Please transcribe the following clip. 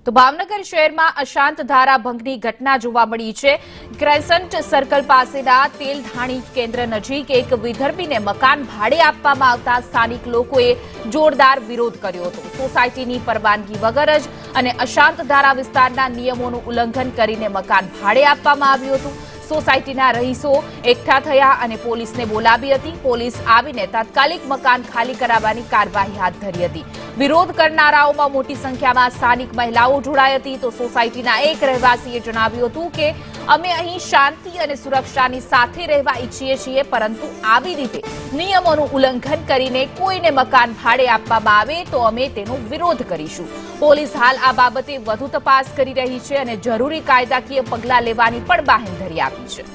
તો ભાવનગર શહેરમાં અશાંત ધારા ભંગની ઘટના જોવા મળી છે। ક્રેસન્ટ સર્કલ પાસેના તેલધાણી કેન્દ્ર નજીક એક વિદર્ભીને મકાન ભાડે આપવામાં આવતા સ્થાનિક લોકોએ જોરદાર વિરોધ કર્યો હતો। સોસાયટીની પરવાનગી વગર જ અને અશાંત ધારા વિસ્તારના નિયમોનું ઉલ્લંઘન કરીને મકાન ભાડે આપવામાં આવ્યું હતું। સોસાયટીના રહીશો એકઠા થયા અને પોલીસને બોલાવી હતી। પોલીસ આવીને તાત્કાલિક મકાન ખાલી કરાવવાની કાર્યવાહી હાથ ધરી હતી। વિરોધ કરનારાઓમાં મોટી સંખ્યામાં સ્થાનિક મહિલાઓ જોડાઈ હતી। તો સોસાયટીના એક રહેવાસીએ જણાવ્યું હતું કે અમે અહીં શાંતિ અને સુરક્ષાની સાથે રહેવા ઈચ્છીએ છીએ, પરંતુ આવી રીતે નિયમોનું ઉલ્લંઘન કરીને કોઈને મકાન ભાડે આપવામાં આવે તો અમે તેનો વિરોધ કરીશું। પોલીસ હાલ આ બાબતે વધુ તપાસ કરી રહી છે અને જરૂરી કાયદાકીય પગલાં લેવાની પણ બાંહેધરી આપી છે।